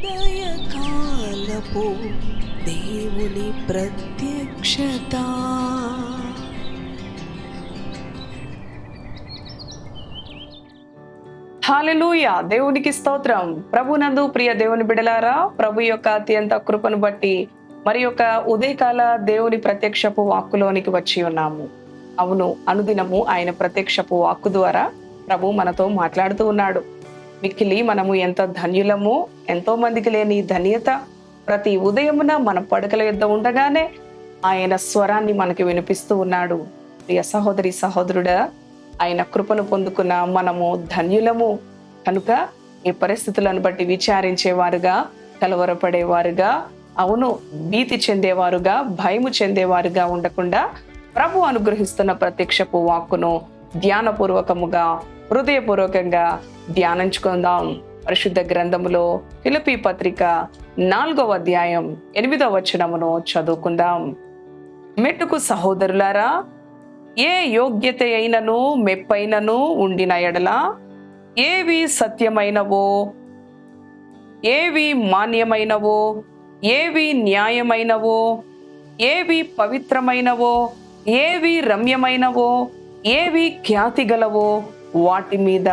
ఉదయకాలపు దేవుని ప్రత్యక్షత. హల్లెలూయా. దేవునికి స్తోత్రం. ప్రభునందు ప్రియ దేవుని బిడలారా, ప్రభు యొక్క అత్యంత కృపను బట్టి మరి యొక్క ఉదయకాల దేవుని ప్రత్యక్షపు వాక్కులోనికి వచ్చి ఉన్నాము. అవును, అనుదినము ఆయన ప్రత్యక్షపు వాక్కు ద్వారా ప్రభు మనతో మాట్లాడుతూ ఉన్నాడు. మిక్కిలి మనము ఎంత ధన్యులమో, ఎంతో మందికి లేని ధన్యత. ప్రతి ఉదయమున మన పడకల యొద్ద ఉండగానే ఆయన స్వరాన్ని మనకి వినిపిస్తూ ఉన్నాడు. ప్రియ సహోదరి సహోదరుడా, ఆయన కృపను పొందుకున్న మనము ధన్యులము. కనుక ఈ పరిస్థితులను బట్టి విచారించేవారుగా, కలవరపడేవారుగా, అవును భీతి చెందేవారుగా, భయము చెందేవారుగా ఉండకుండా ప్రభు అనుగ్రహిస్తున్న ప్రత్యక్షపు వాక్కును ధ్యానపూర్వకముగా, హృదయపూర్వకంగా ధ్యానించుకుందాం. పరిశుద్ధ గ్రంథములో ఫిలిప్పీ పత్రిక 4వ అధ్యాయం 8వ వచనమును చదువుకుందాం. మెట్టుకు సహోదరులారా, ఏ యోగ్యత అయినను మెప్పైనను ఉండిన ఎడల, ఏవి సత్యమైనవో, ఏవి మాన్యమైనవో, ఏవి న్యాయమైనవో, ఏవి పవిత్రమైనవో, ఏవి రమ్యమైనవో, ఏవి ఖ్యాతి గలవో, వాటి మీద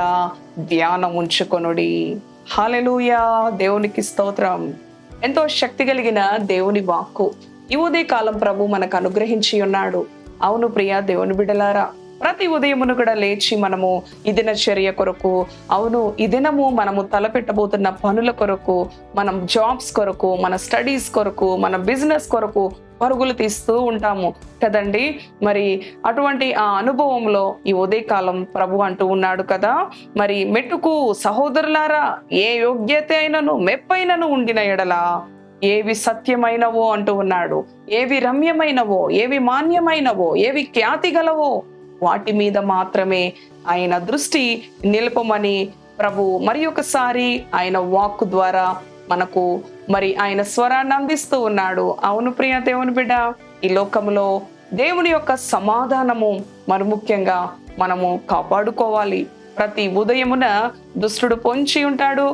ధ్యానం ఉంచుకొనుడి. హల్లెలూయా. దేవునికి స్తోత్రం. ఎంతో శక్తి కలిగిన దేవుని వాక్కు ఈ ఉదయకాలం ప్రభు మనకు అనుగ్రహించి ఉన్నాడు. అవును ప్రియ దేవుని బిడ్డలారా, ప్రతి ఉదయమును కూడా లేచి మనము ఈ దిన చర్య కొరకు, అవును ఈ దినము మనము తలపెట్టబోతున్న పనుల కొరకు, మనం జాబ్స్ కొరకు, మన స్టడీస్ కొరకు, మన బిజినెస్ కొరకు పరుగులు తీస్తూ ఉంటాము కదండి. మరి అటువంటి ఆ అనుభవంలో ఈ ఉదయకాలం ప్రభు అంటూ ఉన్నాడు కదా, మరి మెట్టుకు సహోదరులారా, ఏ యోగ్యత అయినను మెప్పైనను ఉండిన ఎడల, ఏవి సత్యమైనవో అంటూ ఉన్నాడు, ఏవి రమ్యమైనవో, ఏవి మాన్యమైనవో, ఏవి ఖ్యాతి గలవో, వాటి మీద మాత్రమే ఆయన దృష్టి నిలపమని ప్రభు మరి ఒకసారి ఆయన వాక్కు ద్వారా మనకు మరి ఆయన స్వరాన్ని అందిస్తూ ఉన్నాడు. అవును ప్రియ దేవుని బిడ్డ, ఈ లోకంలో దేవుని యొక్క సమాధానము మరి ముఖ్యంగా మనము కాపాడుకోవాలి. ప్రతి ఉదయమున దుష్టుడు పొంచి ఉంటాడు.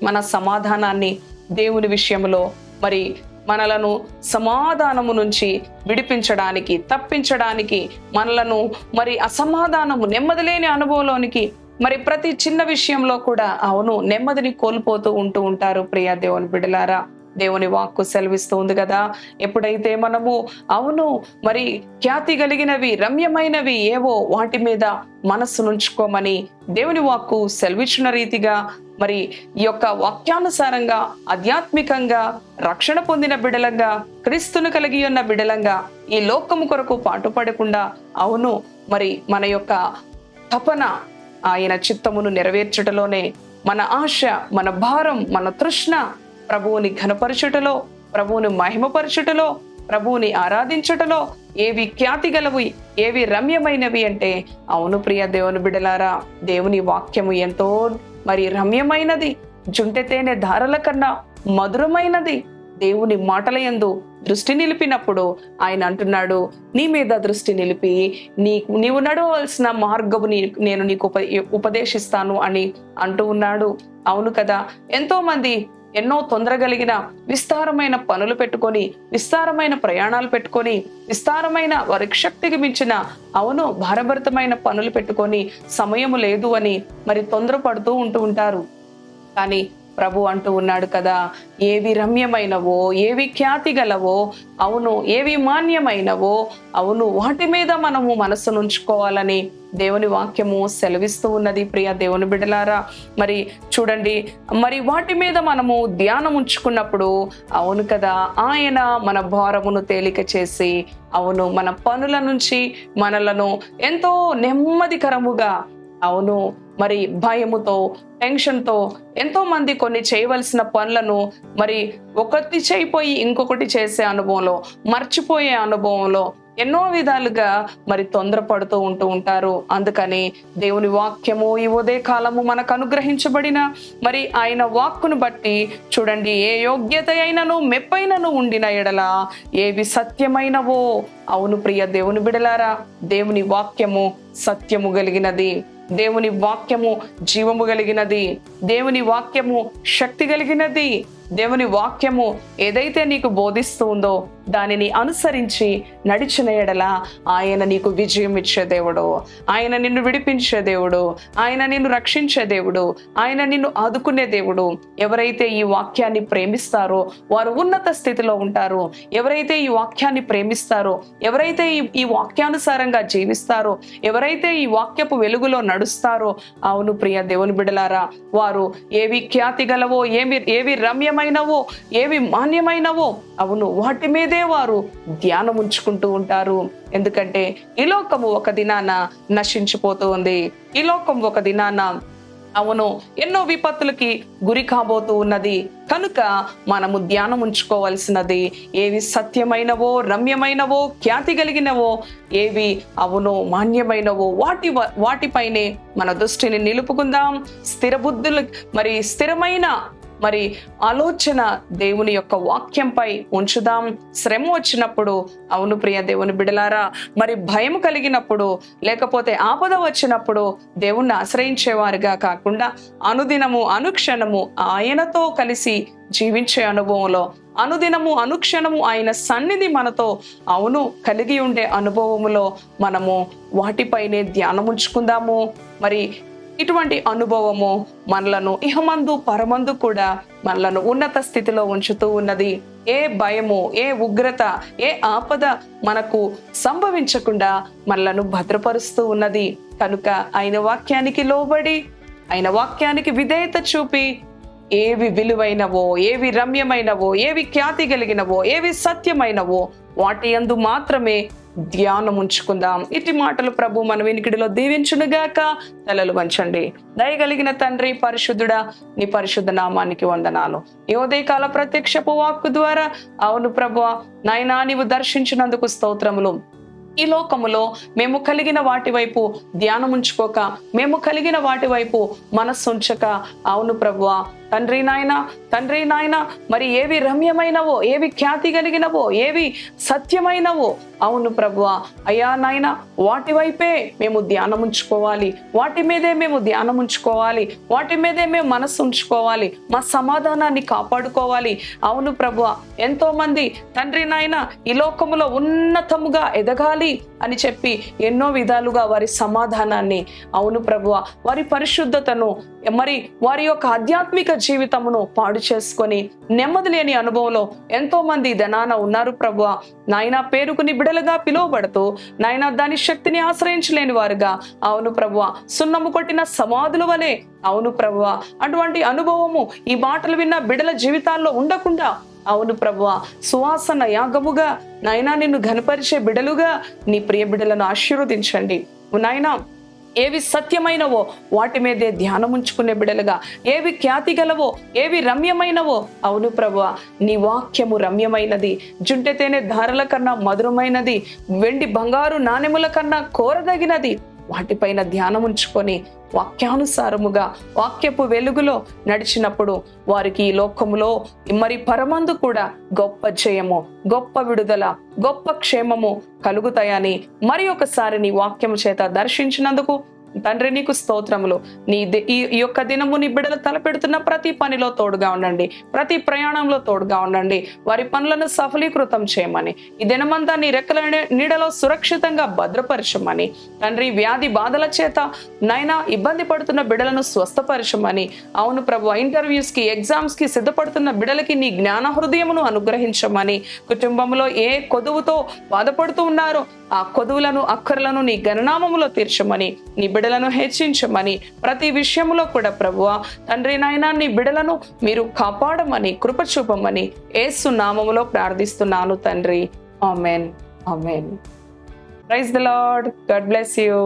మన సమాధానాన్ని దేవుని విషయంలో మరి మనలను సమాధానము నుంచి విడిపించడానికి, తప్పించడానికి, మనలను మరి అసమాధానము, నెమ్మది లేని అనుభవంలోనికి, మరి ప్రతి చిన్న విషయంలో కూడా అవును నెమ్మదిని కోల్పోతూ ఉంటారు ప్రియ దేవుని బిడ్డలారా. దేవుని వాక్కు సెలవిస్తూ ఉంది కదా, ఎప్పుడైతే మనము అవును మరి ఖ్యాతి కలిగినవి, రమ్యమైనవి ఏవో వాటి మీద మనస్సు నుంచుకోమని దేవుని వాక్కు సెలవిచ్చిన రీతిగా, మరి ఈ యొక్క వాక్యానుసారంగా ఆధ్యాత్మికంగా రక్షణ పొందిన బిడలంగా, క్రీస్తును కలిగి ఉన్న బిడలంగా ఈ లోకము కొరకు పాటుపడకుండా, అవును మరి మన యొక్క తపన ఆయన చిత్తమును నెరవేర్చుటలోనే మన ఆశ, మన భారం, మన తృష్ణ ప్రభువుని ఘనపరచుటలో, ప్రభువుని మహిమపరచుటలో, ప్రభువుని ఆరాధించుటలో, ఏవి ఖ్యాతి గలవి, ఏవి రమ్యమైనవి అంటే, అవును ప్రియ దేవుని బిడలారా, దేవుని వాక్యము ఎంతో మరి రమ్యమైనది, జుంటెతేనె ధారల కన్నా మధురమైనది. దేవుని మాటల యందు దృష్టి నిలిపినప్పుడు ఆయన అంటున్నాడు, నీ మీద దృష్టి నిలిపి నీవు నడవలసిన మార్గము నేను నీకు ఉపదేశిస్తాను అని అంటూ ఉన్నాడు. అవును కదా, ఎంతో మంది ఎన్నో తొందరగలిగిన విస్తారమైన పనులు పెట్టుకొని, విస్తారమైన ప్రయాణాలు పెట్టుకొని, విస్తారమైన వారి శక్తికి మించిన అవును భారభరితమైన పనులు పెట్టుకొని సమయము లేదు అని మరి తొందరపడుతూ ఉంటారు. కానీ ప్రభు అంటూ ఉన్నాడు కదా, ఏవి రమ్యమైనవో, ఏవి ఖ్యాతి గలవో, అవును ఏవి మాన్యమైనవో, అవును వాటి మీద మనము మనస్సు నుంచుకోవాలని దేవుని వాక్యము సెలవిస్తూ ఉన్నది ప్రియ దేవుని బిడ్డలారా. మరి చూడండి, మరి వాటి మీద మనము ధ్యానం ఉంచుకున్నప్పుడు అవును కదా, ఆయన మన భారమును తేలిక చేసి, అవును మన పనుల నుంచి మనలను ఎంతో నెమ్మదికరముగా, అవును మరి భయముతో, టెన్షన్తో ఎంతో మంది కొన్ని చేయవలసిన పనులను మరి ఒకటి చేయిపోయి ఇంకొకటి చేసే అనుభవంలో, మర్చిపోయే అనుభవంలో ఎన్నో విధాలుగా మరి తొందరపడుతూ ఉంటారు. అందుకని దేవుని వాక్యము ఈ ఉదయ కాలము మనకు అనుగ్రహించబడిన మరి ఆయన వాక్కును బట్టి చూడండి, ఏ యోగ్యత అయినను మెప్పైనను ఉండిన ఎడల, ఏవి సత్యమైనవో, అవును ప్రియ దేవుని బిడలారా, దేవుని వాక్యము సత్యము కలిగినది, దేవుని వాక్యము జీవము కలిగినది, దేవుని వాక్యము శక్తి కలిగినది. దేవుని వాక్యము ఏదైతే నీకు బోధిస్తూ ఉందో దానిని అనుసరించి నడిచిన ఎడల ఆయన నీకు విజయం ఇచ్చే దేవుడు, ఆయన నిన్ను విడిపించే దేవుడు, ఆయన నిన్ను రక్షించే దేవుడు, ఆయన నిన్ను ఆదుకునే దేవుడు. ఎవరైతే ఈ వాక్యాన్ని ప్రేమిస్తారో వారు ఉన్నత స్థితిలో ఉంటారు. ఎవరైతే ఈ వాక్యాన్ని ప్రేమిస్తారో, ఎవరైతే ఈ వాక్యానుసారంగా జీవిస్తారో, ఎవరైతే ఈ వాక్యపు వెలుగులో నడుస్తారో, అవును ప్రియ దేవుని బిడ్డలారా, వారు ఏవి ఖ్యాతి గలవో, ఏవి రమ్యమైనవో, ఏవి మాన్యమైనవో, అవును వాటి మీదే వారు ధ్యానం ఉంచుకుంటూ ఉంటారు. ఎందుకంటే ఈ లోకము ఒక దినాన నశించిపోతూ ఉంది. ఈ లోకం ఒక దినాన అవును ఎన్నో విపత్తులకి గురి కాబోతూ ఉన్నది. కనుక మనము ధ్యానం ఉంచుకోవాల్సినది ఏవి సత్యమైనవో, రమ్యమైనవో, ఖ్యాతి కలిగినవో, ఏవి అవును మాన్యమైనవో వాటిపైనే మన దృష్టిని నిలుపుకుందాం. స్థిరబుద్ధులు స్థిరమైన ఆలోచన దేవుని యొక్క వాక్యంపై ఉంచుదాం. శ్రమ వచ్చినప్పుడు, అవును ప్రియ దేవుని బిడలారా, భయం కలిగినప్పుడు, లేకపోతే ఆపద వచ్చినప్పుడు దేవుణ్ణి ఆశ్రయించేవారుగా కాకుండా అనుదినము అనుక్షణము ఆయనతో కలిసి జీవించే అనుభవంలో, అనుదినము అనుక్షణము ఆయన సన్నిధి మనతో అవును కలిగి ఉండే అనుభవములో మనము వాటిపైనే ధ్యానం ఉంచుకుందాము. ఇటువంటి అనుభవము మనలను ఇహమందు పరమందు కూడా మనలను ఉన్నత స్థితిలో ఉంచుతూ ఉన్నది. ఏ భయము, ఏ ఉగ్రత, ఏ ఆపద మనకు సంభవించకుండా మనలను భద్రపరుస్తూ ఉన్నది. కనుక ఆయన వాక్యానికి లోబడి, ఆయన వాక్యానికి విధేయత చూపి, ఏవి విలువైనవో, ఏవి రమ్యమైనవో, ఏవి ఖ్యాతి కలిగినవో, ఏవి సత్యమైనవో వాటి యందు మాత్రమే ధ్యానం ఉంచుకుందాం. ఇటు మాటలు ప్రభు మన వినికిడిలో దీవించునుగాక. తలలు వంచండి. దయగలిగిన తండ్రి, పరిశుద్ధుడా, నీ పరిశుద్ధ నామానికి వందనాలు. ఈ ఉదయకాల ప్రత్యక్షపు వాక్కు ద్వారా అవును ప్రభువా నాయనా, నీవు దర్శించినందుకు స్తోత్రములు. ఈ లోకములో మేము కలిగిన వాటి వైపు ధ్యానం ఉంచుకోక, మేము కలిగిన వాటి వైపు మనస్సు ఉంచక, అవును ప్రభువా తండ్రి నాయన ఏవి రమ్యమైనవో, ఏవి ఖ్యాతి కలిగినవో, ఏవి సత్యమైనవో, అవును ప్రభువా అయ్యా నాయన వాటి వైపే మేము ధ్యానం ఉంచుకోవాలి. వాటి మీదే మేము ధ్యానం ఉంచుకోవాలి. వాటి మీదే మేము మనస్సు ఉంచుకోవాలి. మా సమాధానాన్ని కాపాడుకోవాలి. అవును ప్రభువా, ఎంతో మంది తండ్రి నాయన ఈ లోకములో ఉన్నతముగా ఎదగాలి అని చెప్పి ఎన్నో విధాలుగా వారి సమాధానాన్ని, అవును ప్రభువా వారి పరిశుద్ధతను, వారి యొక్క ఆధ్యాత్మిక జీవితమును పాడు చేసుకొని నెమ్మది లేని అనుభవంలో ఎంతో మంది ధనాన ఉన్నారు ప్రభువా. నాయన పేరుకు నీ బిడలుగా పిలువబడుతూ నాయన దాని శక్తిని ఆశ్రయించలేని వారుగా, అవును ప్రభువా సున్నము కొట్టిన సమాధుల వలె, అవును ప్రభువా అటువంటి అనుభవము ఈ మాటలు విన్న బిడల జీవితాల్లో ఉండకుండా, అవును ప్రభువా సువాసన యాగముగా నాయనా నిన్ను ఘనపరిచే బిడలుగా నీ ప్రియ బిడలను ఆశీర్వదించండి. నాయనా ఏవి సత్యమైనవో వాటి మీదే ధ్యానం ఉంచుకునే బిడలుగా, ఏవి ఖ్యాతి గలవో, ఏవి రమ్యమైనవో, అవును ప్రభువా నీ వాక్యము రమ్యమైనది, జుంటెతేనే ధారల కన్నా మధురమైనది, వెండి బంగారు నాణెముల కన్నా కోరదగినది. వాటిపైన ధ్యానం ఉంచుకొని వాక్యానుసారముగా వాక్యపు వెలుగులో నడిచినప్పుడు వారికి ఈ లోకములో పరమందు కూడా గొప్ప జయము, గొప్ప విడుదల, గొప్ప క్షేమము కలుగుతాయని ఒకసారి నీ వాక్యము చేత దర్శించినందుకు తండ్రి నీకు స్తోత్రములు. ఈ యొక్క దినము నీ బిడ్డలు తలపెడుతున్న ప్రతి పనిలో తోడుగా ఉండండి. ప్రతి ప్రయాణంలో తోడుగా ఉండండి. వారి పనులను సఫలీకృతం చేయమని, ఈ దినమంతా నీ రెక్కల నీడలో సురక్షితంగా భద్రపరచమని తండ్రి, వ్యాధి బాధల చేత నైనా ఇబ్బంది పడుతున్న బిడ్డలను స్వస్థపరచమని, అవును ప్రభు ఇంటర్వ్యూస్ కి, ఎగ్జామ్స్ కి సిద్ధపడుతున్న బిడ్డలకి నీ జ్ఞాన హృదయమును అనుగ్రహించమని, కుటుంబంలో ఏ కొదువుతో బాధపడుతూ ఉన్నారో ఆ కొదువులను, అక్కర్లను నీ గణనామములో తీర్చమని, నీ బిడలను హెచ్చించమని, ప్రతి విషయంలో కూడా ప్రభువా తండ్రి నాయనా నీ బిడలను మీరు కాపాడమని, కృప చూపమని యేసు నామములో ప్రార్థిస్తున్నాను తండ్రి. Amen, amen. Praise the lord. God bless you.